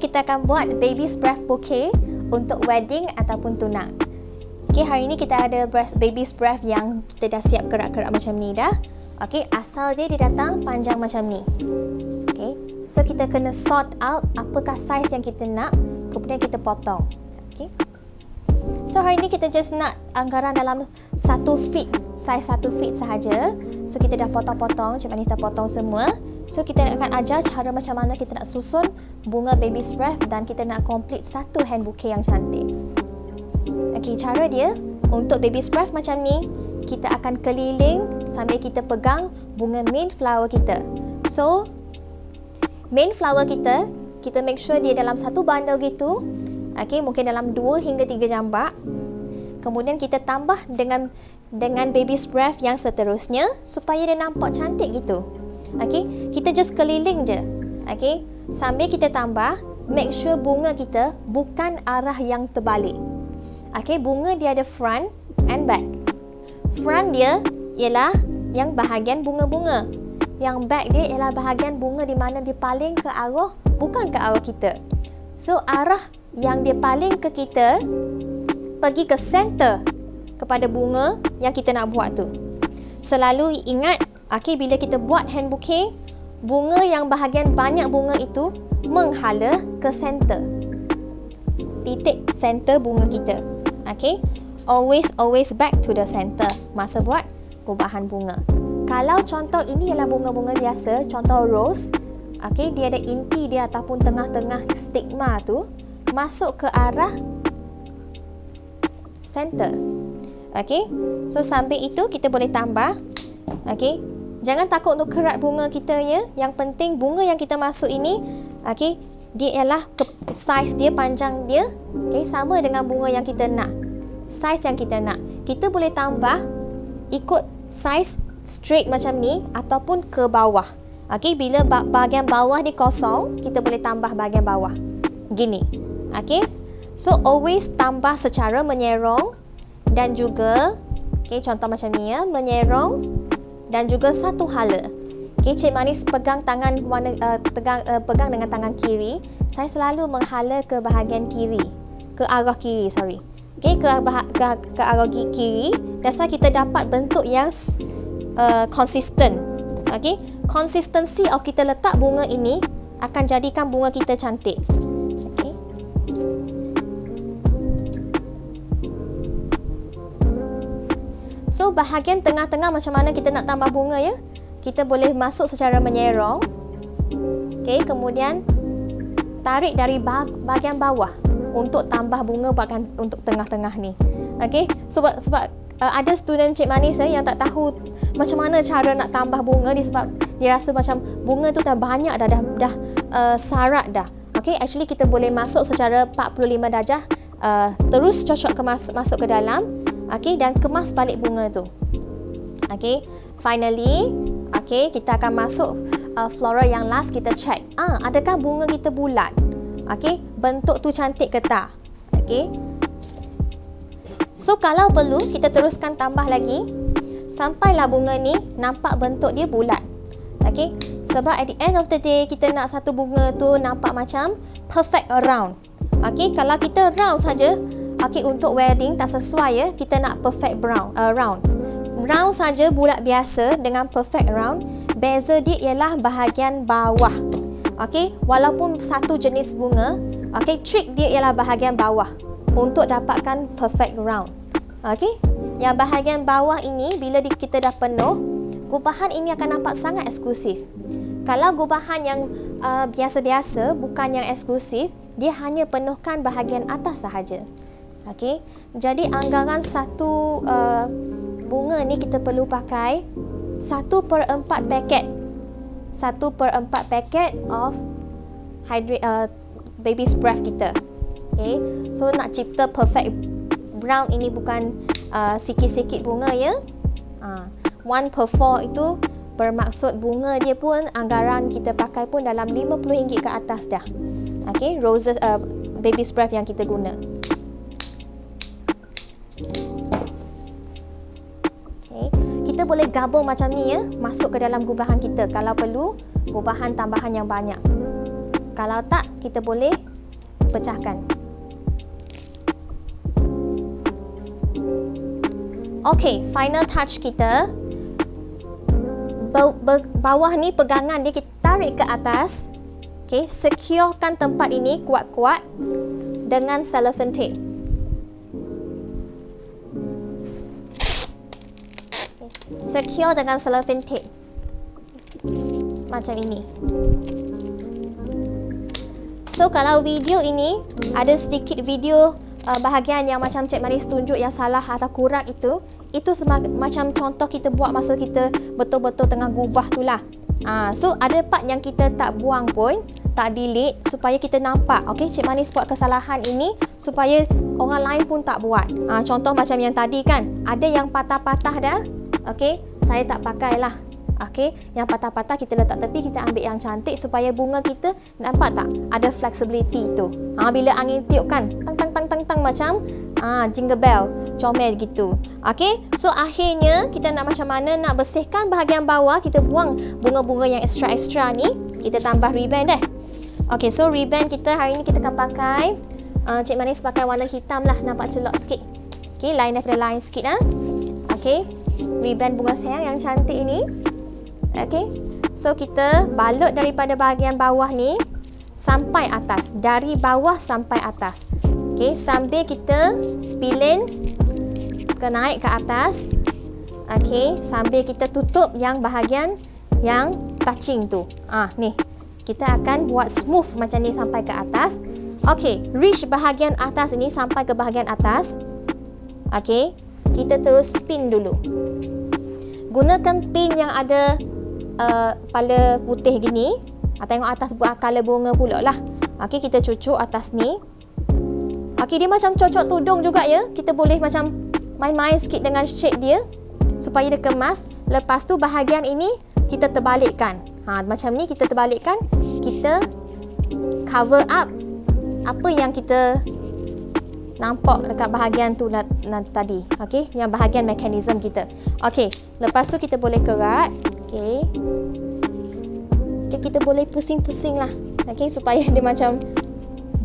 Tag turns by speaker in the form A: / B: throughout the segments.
A: kita akan buat baby's breath bouquet untuk wedding ataupun tunang. Okay, hari ni kita ada baby's breath yang kita dah siap kerak-kerak macam ni dah. Okay, asal dia datang panjang macam ni. Okay, so kita kena sort out apakah saiz yang kita nak, kemudian kita potong. Okay, so hari ni kita just nak anggaran dalam 1 feet, saiz 1 feet sahaja. So kita dah potong-potong, Cik Manis dah potong semua. So kita akan ajar cara macam mana kita nak susun bunga baby's breath dan kita nak complete satu hand bouquet yang cantik. Okey, cara dia untuk baby's breath macam ni, kita akan keliling sambil kita pegang bunga main flower kita. So main flower kita make sure dia dalam satu bundle gitu. Okey, mungkin dalam 2 hingga 3 jambak. Kemudian kita tambah dengan baby's breath yang seterusnya supaya dia nampak cantik gitu. Okey, kita just keliling je. Okey, sambil kita tambah, make sure bunga kita bukan arah yang terbalik. Okey, bunga dia ada front and back. Front dia ialah yang bahagian bunga-bunga. Yang back dia ialah bahagian bunga di mana dia paling ke arah, bukan ke arah kita. So, arah yang dia paling ke kita pergi ke center kepada bunga yang kita nak buat tu. Selalu ingat, okey, bila kita buat hand bouquet, bunga yang bahagian banyak bunga itu menghala ke center. Titik center bunga kita. Okey, always back to the center masa buat gubahan bunga. Kalau contoh ini ialah bunga-bunga biasa, contoh rose, okey, dia ada inti dia ataupun tengah-tengah stigma tu masuk ke arah center. Okey, so sambil itu kita boleh tambah. Okey, jangan takut untuk kerat bunga kita ya. Yang penting bunga yang kita masuk ini, okey, dia ialah saiz dia, panjang dia, okey, sama dengan bunga yang kita nak. Saiz yang kita nak. Kita boleh tambah ikut saiz straight macam ni ataupun ke bawah. Okey, bila bahagian bawah dia kosong, kita boleh tambah bahagian bawah. Gini. Okey. So always tambah secara menyerong dan juga, okey, contoh macam ni ya, menyerong dan juga satu hala. Okay, Cik Manis pegang tangan pegang dengan tangan kiri. Saya selalu menghala ke bahagian kiri, ke arah kiri, sorry. Okay, ke arah kiri. That's why kita dapat bentuk yang konsisten. Okay, consistency of kita letak bunga ini akan jadikan bunga kita cantik. Okay. So bahagian tengah-tengah macam mana kita nak tambah bunga ya? Kita boleh masuk secara menyerong. Okey, kemudian tarik dari bahagian bawah untuk tambah bunga bahagian untuk tengah-tengah ni. Okey, sebab ada student Cik Manis yang tak tahu macam mana cara nak tambah bunga ni sebab dia rasa macam bunga tu dah banyak dah sarat dah. Okey, actually kita boleh masuk secara 45 darjah, terus cocok masuk ke dalam. Okey, dan kemas balik bunga tu. Okey, finally, okey, kita akan masuk floral yang last, kita check. Adakah bunga kita bulat? Okey, bentuk tu cantik ke tak? Okey. So kalau perlu kita teruskan tambah lagi sampailah bunga ni nampak bentuk dia bulat. Okey, sebab at the end of the day kita nak satu bunga tu nampak macam perfect round. Okey, kalau kita round saja, okey, untuk wedding tak sesuai ya, kita nak perfect round. Round saja, bulat biasa dengan perfect round, beza dia ialah bahagian bawah. Okey, walaupun satu jenis bunga, okey, trick dia ialah bahagian bawah untuk dapatkan perfect round. Okey, yang bahagian bawah ini bila kita dah penuh, gubahan ini akan nampak sangat eksklusif. Kalau gubahan yang biasa-biasa, bukan yang eksklusif, dia hanya penuhkan bahagian atas sahaja. Okey, jadi anggaran satu bunga ni kita perlu pakai 1/4 paket. 1/4 paket of baby's breath kita. Okay, so nak cipta perfect brown ini bukan sikit-sikit bunga ya. 1/4 itu bermaksud bunga dia pun anggaran kita pakai pun dalam RM50 ke atas dah. Okay, roses baby's breath yang kita guna. Kita boleh gabung macam ni ya, masuk ke dalam gubahan kita kalau perlu gubahan tambahan yang banyak. Kalau tak, kita boleh pecahkan. Okey, final touch kita. Bawah ni pegangan dia kita tarik ke atas. Okey, securekan tempat ini kuat-kuat dengan cellophane tape. Secure dengan cellophane tape. Macam ini. So kalau video ini ada sedikit video bahagian yang macam Cik Manis tunjuk yang salah atau kurang itu macam contoh kita buat masa kita betul-betul tengah gubah tu lah. So ada part yang kita tak buang pun, tak delete supaya kita nampak. Okey, Cik Manis buat kesalahan ini supaya orang lain pun tak buat. Contoh macam yang tadi kan, ada yang patah-patah dah. Okey, saya tak pakai lah. Okey, yang patah-patah kita letak tepi, kita ambil yang cantik supaya bunga kita nampak tak? Ada flexibility tu. Bila angin tiup kan, tang macam jingle bell, comel gitu. Okey, so akhirnya kita nak macam mana nak bersihkan bahagian bawah, kita buang bunga-bunga yang extra ni, kita tambah ribbon deh. Okey, so ribbon kita hari ni kita akan pakai Cik Manis pakai warna hitam lah, nampak celok sikit. Okey, line daripada line sikit lah. Okey, ribbon bunga sayang yang cantik ini. Okey, so kita balut daripada bahagian bawah ni sampai atas, dari bawah sampai atas. Okey, sambil kita pilin naik ke atas. Okey, sambil kita tutup yang bahagian yang touching tu. Ni kita akan buat smooth macam ni sampai ke atas. Okey, reach bahagian atas ini sampai ke bahagian atas. Okey, kita terus pin dulu. Gunakan pin yang ada kepala putih gini. Tengok atas buat colour bunga pula lah. Okey, kita cucuk atas ni. Okey, dia macam cocok tudung juga ya. Kita boleh macam main-main sikit dengan shape dia supaya dia kemas. Lepas tu bahagian ini kita terbalikkan. Macam ni kita terbalikkan. Kita cover up apa yang kita nampak dekat bahagian tu tadi. Okey, yang bahagian mekanisme kita. Okey, lepas tu kita boleh kerat. Okey, kita boleh pusing-pusing lah. Okey, supaya dia macam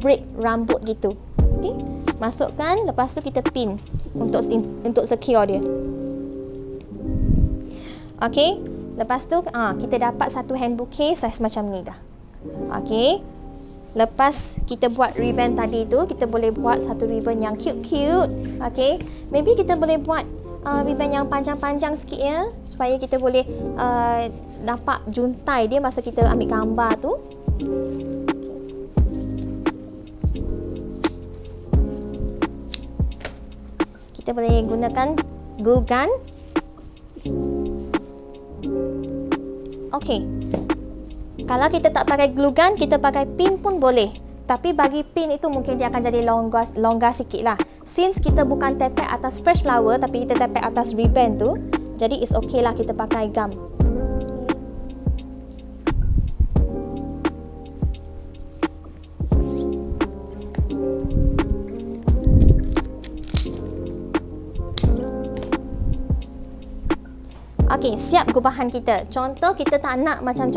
A: break rambut gitu. Okey, masukkan, lepas tu kita pin untuk secure dia. Okey, lepas tu kita dapat satu hand bouquet saiz macam ni dah. Okey, lepas kita buat ribbon tadi tu, kita boleh buat satu ribbon yang cute-cute. Okey, maybe kita boleh buat ribbon yang panjang-panjang sikit ya, supaya kita boleh nampak juntai dia masa kita ambil gambar tu. Kita boleh gunakan glue gun. Okey, kalau kita tak pakai glue gun, kita pakai pin pun boleh. Tapi bagi pin itu mungkin dia akan jadi longgar sikit lah. Since kita bukan tepek atas fresh flower, tapi kita tepek atas ribbon tu, jadi it's okay lah kita pakai gum. Okey, siap gubahan kita. Contoh kita tak nak macam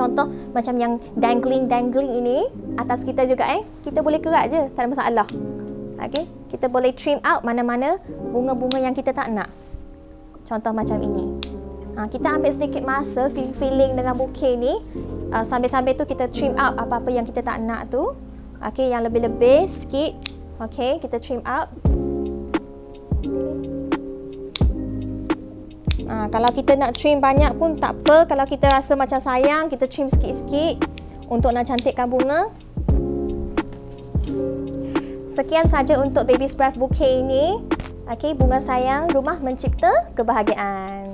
A: yang dangling ini atas kita juga kita boleh kerat je, tak ada masalah. Okey, kita boleh trim out mana-mana bunga-bunga yang kita tak nak. Contoh macam ini. Kita ambil sedikit masa filling dengan bouquet ni. Sambil-sambil tu kita trim out apa-apa yang kita tak nak tu. Okey, yang lebih-lebih sikit. Okey, kita trim out. Kalau kita nak trim banyak pun tak apa. Kalau kita rasa macam sayang, kita trim sikit-sikit untuk nak cantikkan bunga. Sekian saja untuk Baby's Breath Bouquet ini. Okey, bunga sayang, rumah mencipta kebahagiaan.